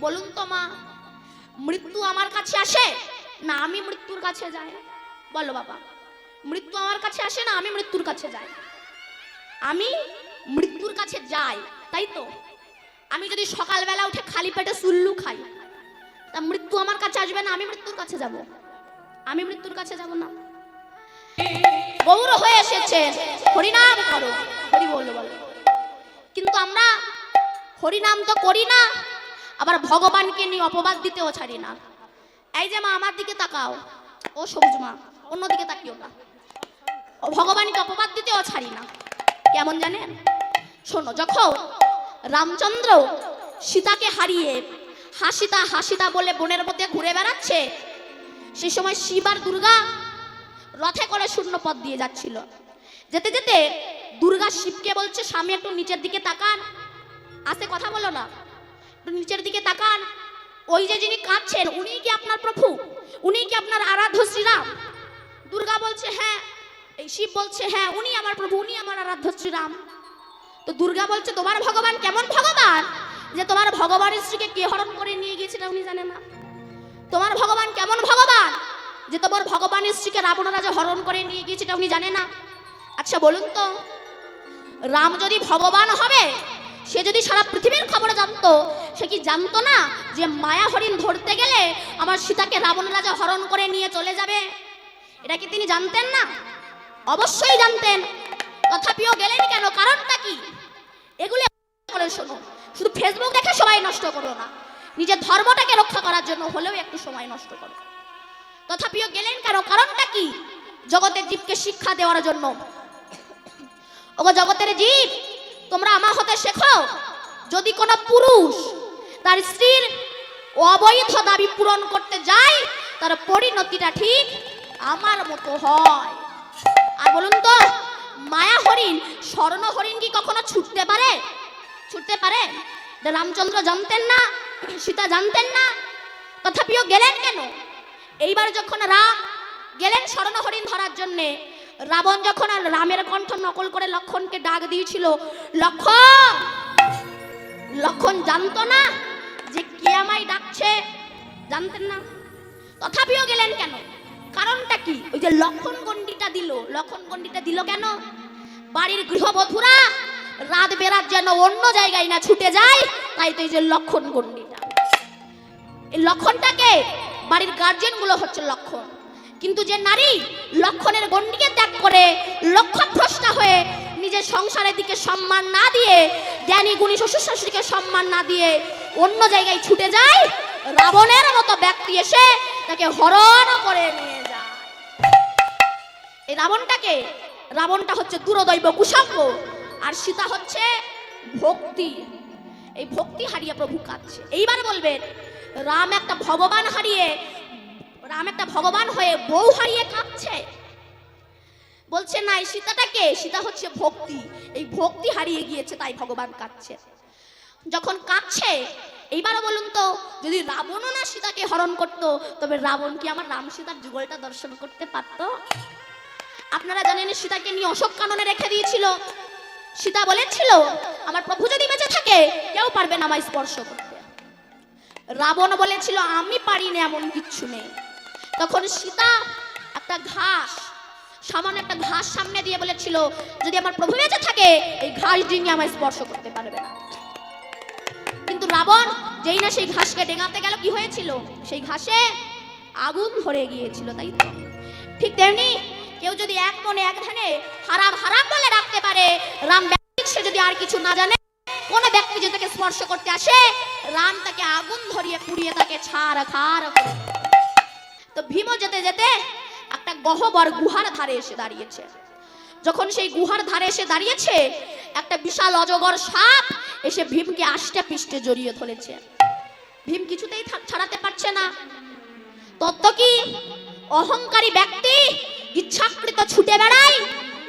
বলুন তো মা, মৃত্যু আমার কাছে আসে না আমি মৃত্যুর কাছে যাই? বলো বাবা, মৃত্যু আমার কাছে আসে না আমি মৃত্যুর কাছে যাই? আমি মৃত্যুর কাছে যাই, তাই তো? আমি যদি সকালবেলা উঠে খালি পেটে সুল্লু খাই, তা মৃত্যু আমার কাছে আসবে না আমি মৃত্যুর কাছে যাব? আমি মৃত্যুর কাছে যাব না। গৌর হয়ে এসেছে, হরিনাম করো, হরি বলো বলো। কিন্তু আমরা হরিনাম তো করি না, আবার ভগবানকে নিয়ে অপবাদ দিতেও ছাড়ি না। এই যে মা, আমার দিকে তাকাও, ও সবুজ মা, অন্যদিকে তাকিও না। ভগবানকে অপবাদ দিতেও ছাড়ি না। কেমন জানেন? শোনো, যখন রামচন্দ্র সীতাকে হারিয়ে হাসিতা হাসিতা বলে বনের মধ্যে ঘুরে বেড়াচ্ছে, সে সময় শিব আর দুর্গা রথে করে শূন্য পথ দিয়ে যাচ্ছিল। যেতে যেতে দুর্গা শিবকে বলছে, স্বামী একটু নিচের দিকে তাকান। আস্তে কথা বলো না, একটু নিচের দিকে তাকান। ওই যে যিনি কাঁদছেন, উনি কি আপনার প্রভু? উনি কি আপনার আরাধ্য শ্রীরাম? দুর্গা বলছে হ্যাঁ। এই শিব বলছে হ্যাঁ, উনি আমার প্রভু, উনি আমার আরাধ্য শ্রীরাম। তো দুর্গা বলছে, তোমার ভগবান কেমন ভগবান যে তোমার ভগবানের স্ত্রীকে কে হরণ করে নিয়ে গিয়েছিল উনি জানে না? তোমার ভগবান কেমন ভগবান যে তোমার ভগবানের স্ত্রীকে রাবণ রাজা হরণ করে নিয়ে গিয়েছিল উনি জানে না? আচ্ছা বলুন তো, রাম যদি ভগবান হবে, সে যদি সারা পৃথিবীর খবর জানতো, সে কি জানতো না যে মায়া হরিণ ধরতে গেলে আমার সীতাকে রাবণ রাজা হরণ করে নিয়ে চলে যাবে? এটা কি তিনি জানতেন না? অবশ্যই জানতেন। তথাপিও গেলেন কেন? কারণটা কি? এগুলো করে শোনো। শুধু ফেসবুক দেখে সময় নষ্ট করো না, নিজের ধর্মটাকে রক্ষা করার জন্য হলেও একটু সময় নষ্ট করো। তথাপিও গেলেন কেন? কারণটা কি? জগতের জীবকে শিক্ষা দেওয়ার জন্য। ওগো জগতের জীব, তোমরা আমার হতে শেখো। যদি কোনো পুরুষ তার স্ত্রীর অবৈধ দাবি পূরণ করতে যায়, তার পরিণতিটা ঠিক আমার মতো হয়। আর বলুন তো, মায়া হরিণ স্বর্ণ হরিণ কি কখনো ছুটতে পারে? ছুটতে পারে? রামচন্দ্র জানতেন না, সীতা জানতেন না, তথাপিও গেলেন কেন? এইবার যখন রাম গেলেন স্বর্ণ হরিণ ধরার জন্যে, রাবণ যখন আর রামের কণ্ঠ নকল করে লক্ষণকে ডাক দিয়েছিল, লক্ষণ, লক্ষণ জানতো না যে কে আমায় ডাকছে? জানতেন না, তথাপিও গেলেন কেন? কারণটা কি? ওই যে লক্ষণ গণ্ডিটা দিল। লক্ষণ গণ্ডিটা দিল কেন? বাড়ির গৃহবধূরা রাত বেরাত যেন অন্য জায়গায় না ছুটে যায়, তাই তো এই যে লক্ষণ গণ্ডিটা। এই লক্ষণটাকে বাড়ির গার্জেন গুলো হচ্ছে লক্ষণ। কিন্তু যে নারী লক্ষণের গণ্ডিকে ত্যাগ করে লক্ষ্যভ্রষ্টা হয়ে নিজের সংসারের দিকে সম্মান না দিয়ে, জ্ঞানী গুণী শ্বশুর শাশুড়িকে সম্মান না দিয়ে অন্য জায়গায় ছুটে যায়, রাবণের মতো ব্যক্তি এসে তাকে হরণ করে নিয়ে যায়। এই রাবণটা হচ্ছে দুরদৈব কুসঙ্গ, আর সীতা হচ্ছে ভক্তি। এই ভক্তি হারিয়ে প্রভু কাঁদছে। এইবার বলবেন, রাম একটা ভগবান হয়ে বউ হারিয়ে কাঁদছে? বলছে না, এই সীতাটাকে, সীতা হচ্ছে ভক্তি, এই ভক্তি হারিয়ে গিয়েছে তাই ভগবান কাঁদছে। যখন কাঁদছে, এইবারও বলুন তো, যদি রাবণও না সীতাকে হরণ করত, তবে রাবণ কি আমার রাম সীতার যুগলটা দর্শন করতে পারত? আপনারা জানেন, সীতাকে নিয়ে অশোক কাননে রেখে দিয়েছিল। সীতা বলেছিল, আমার প্রভু যদি বেঁচে থাকে কেউ পারবে না আমায় স্পর্শ করতে। রাবণ বলেছিল, আমি পারি না, এমন কিচ্ছু নেই। তখন সীতা একটা ঘাস, সামান্য একটা ঘাস সামনে দিয়ে বলেছিল, যদি আমার প্রভু বেঁচে থাকে এই ঘাস ডিঙিয়ে আমায় স্পর্শ করতে পারবে না। কিন্তু রাবণ যেই না সেই ঘাসকে ডেঙাতে গেল, কি হয়েছিল? সেই ঘাসে আগুন ধরে গিয়েছিল, তাই তো? ঠিক তেমনি কেউ যদি এক মনে এক ধ্যানে হারাম হারাম বলে রাখতে পারে, রাম ব্যক্তি সে যদি আর কিছু না জানে, কোন ব্যক্তি যদি তাকে স্পর্শ করতে আসে, রাম তাকে আগুন ধরিয়ে পুড়িয়ে তাকে ছাড় খাড় করে। তো ভীম যেতে যেতে একটা গহ্বর গুহার ধারে এসে দাঁড়িয়েছে। যখন সেই গুহার ধারে এসে দাঁড়িয়েছে, একটা বিশাল অজগর সাপ এসে ভীমকে আষ্টে পৃষ্ঠে জড়িয়ে ধরেছে। ভীম কিছুতেই ছাড়াতে পারছে না। তত্ত্ব কি? অহংকারী ব্যক্তি ইচ্ছাকৃত ছুটে বেড়ায়,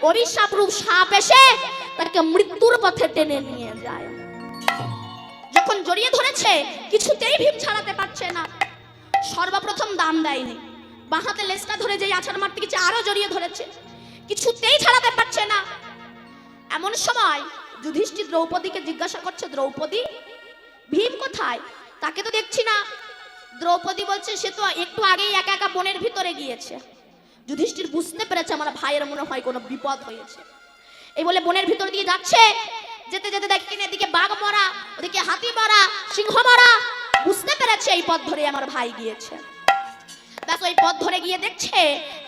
অভিশাপ রূপ সাপ এসে তাকে মৃত্যুর পথে টেনে নিয়ে যায়। যখন জড়িয়ে ধরেছে, কিছুতেই ভীম ছাড়াতে পারছে না। সর্বপ্রথম দাম দেয়নি, বাঁ হাতে লেজটা ধরে যেই আছাড় মারতে গেছে আরো জড়িয়ে ধরেছে, কিছুতেই ছাড়াতে পারছে না। এমন সময় যুধিষ্ঠির দ্রৌপদীকে জিজ্ঞাসা করছে, দ্রৌপদী, ভীম কোথায়? তাকে তো দেখছি না। দ্রৌপদী বলছে সে তো একটু আগেই একা একা বনের ভিতরে গিয়েছে। যুধিষ্ঠির বুঝতে পেরেছে আমার ভাইয়ের মনে হয় কোনো বিপদ হয়েছে। এই বলে বনের ভিতর দিয়ে যাচ্ছে, যেতে যেতে দেখেন এদিকে বাঘ মরা, ওদিকে হাতি মরা, সিংহ মরা। বুঝতে পেরেছে এই পথ ধরে আমার ভাই গিয়েছে। ব্যাস ওই পথ ধরে গিয়ে দেখছে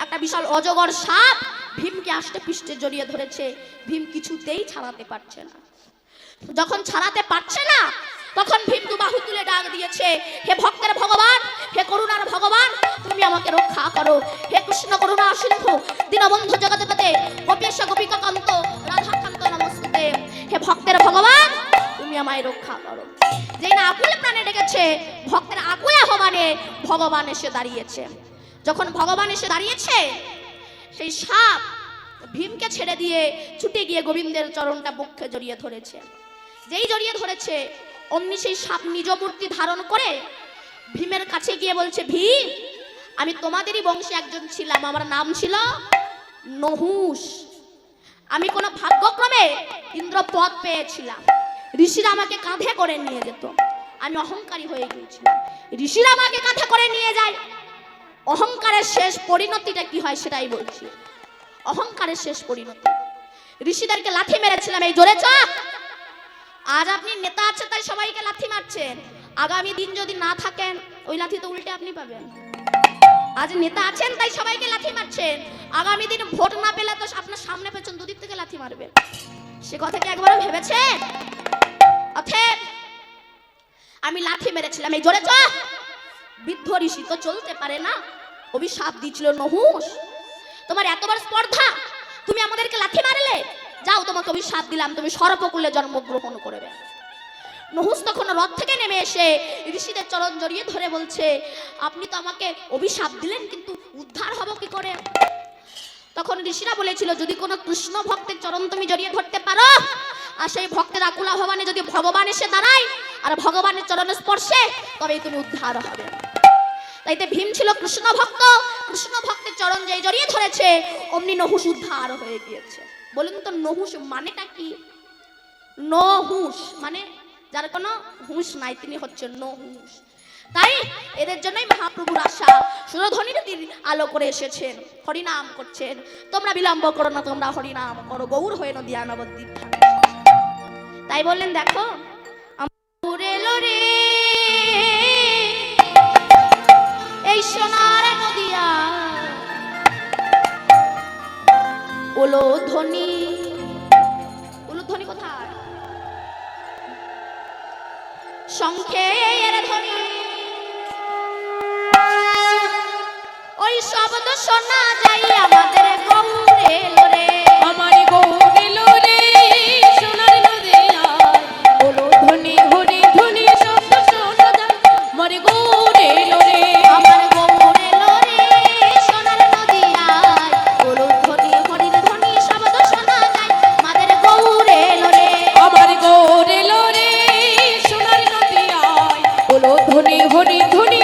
একটা বিশাল অজগর সাপ ভীমকে আষ্টে পৃষ্ঠে জড়িয়ে ধরেছে। ভীম কিছুতেই ছাড়াতে পারছে না। যখন ছাড়াতে পারছে না তখন ভীম দু বাহু তুলে ডাক দিয়েছে, হে ভক্তের ভগবান, হে করুণার ভগবান, তুমি আমাকে রক্ষা করো। হে কৃষ্ণ করুণা সিন্ধু দীনবন্ধু জগৎপতে গোপীশ গোপিকা কান্ত রাধাকান্ত নমস্তে। হে ভক্তের ভগবান, তুমি আমায় রক্ষা করো। যেই না আকুল প্রাণে ডেকেছে, ভক্তের আকুল আহ্বানে ভগবান এসে দাঁড়িয়েছে। যখন ভগবান এসে দাঁড়িয়েছে, সেই সাপ ভীমকে ছেড়ে দিয়ে ছুটে গিয়ে গোবিন্দের চরণটা বক্ষে জড়িয়ে ধরেছে। যেই জড়িয়ে ধরেছে অমনি সেই সাপ নিজ মূর্তি ধারণ করে ভীমের কাছে গিয়ে বলছে, ভীম, আমি তোমাদেরই বংশে একজন ছিলাম, আমার নাম ছিল নহুষ। আমি কোনো ভাগ্যক্রমে ইন্দ্র পদ পেয়েছিলাম। ঋষিরা আমাকে কাঁধে করে নিয়ে যেত। আমি অহংকারী হয়ে গিয়েছিলাম। ঋষিরা আমাকে কাঁধে করে নিয়ে যায়। অহংকারের শেষ পরিণতিটা কি হয় সেটাই বলছি। অহংকারের শেষ পরিণতি, ঋষিদেরকে লাথি মেরেছিলাম এই জোরে চাপ। আজ আপনি নেতা আছে তাই সবাইকে লাথি মারছেন, আগামী দিন যদি না থাকেন ওই লাথি তো উল্টে আপনি পাবেন। আজ নেতা আছেন তাই সবাইকে লাথি মারছেন, আগামী দিন ভোট না পেলে তো আপনার সামনে পেছন দুদিক থেকে লাথি মারবে। সে কথা কি একবারও ভেবেছেন? অথেব আমি লাথি মেরেছিলাম এই জোরে চাপ। বৃদ্ধ ঋষি তো চলতে পারে না, অভিশাপ দিয়েছিল নহুষ, তোমার এতবার স্পর্ধা, তুমি আমাদেরকে লাথি মারলে, যাও তোমাকে অভিশাপ দিলাম, তুমি সর্পকুলে জন্মগ্রহণ করবে। নহুষ তখন রথ থেকে নেমে এসে ঋষিদের চরণ জড়িয়ে ধরে বলছে, আপনি তো আমাকে অভিশাপ দিলেন, কিন্তু উদ্ধার হব কি করে? তখন ঋষিরা বলেছিল, যদি কোনো কৃষ্ণ ভক্তের চরণ তুমি জড়িয়ে ধরতে পারো, আর সেই ভক্তের আকুল আহ্বানে যদি ভগবান এসে দাঁড়ায় আর ভগবানের চরণ স্পর্শে, তবেই তুমি উদ্ধার হবে। তাইতে ভীম ছিল কৃষ্ণ ভক্ত, কৃষ্ণ ভক্তের চরণ যেই জড়িয়ে ধরেছে অমনি নহুষ উদ্ধার হয়ে গিয়েছে। বলুন তো নহুষ মানেটা কি? নহুষ মানে যার কোনো হুঁশ নাই, তিনি হচ্ছেন নহুষ। তাই এদের জন্যই মহাপ্রভুর আশা সুরধ্বনি নদীর আলো করে এসেছেন, হরিনাম করছেন। তোমরা বিলম্ব করো না, তোমরা হরিনাম করো, গৌর হয়ে নদিয়া নবদ্বীপ। তাই বললেন, দেখো এই সোনার নদিয়া উলুধ্বনি, উলুধ্বনি কোথায়? শঙ্খের ধ্বনি, ওই শব্দ শোনা যায় আমাদের গৌরে লোরে, আমার গৌরে লোরে সোনার নদিয়া উলুধ্বনি হরি ধ্বনি শব্দ শোনা যায় আমার গৌরে লোরে, আমার গৌরে লোরে সোনার নদিয়ায় উলুধ্বনি হরির ধ্বনি শব্দ শোনা যায় আমাদের গৌরে লোরে, আমার গৌরে লোরে সোনার নদিয়া উলুধ্বনি হরি ধ্বনি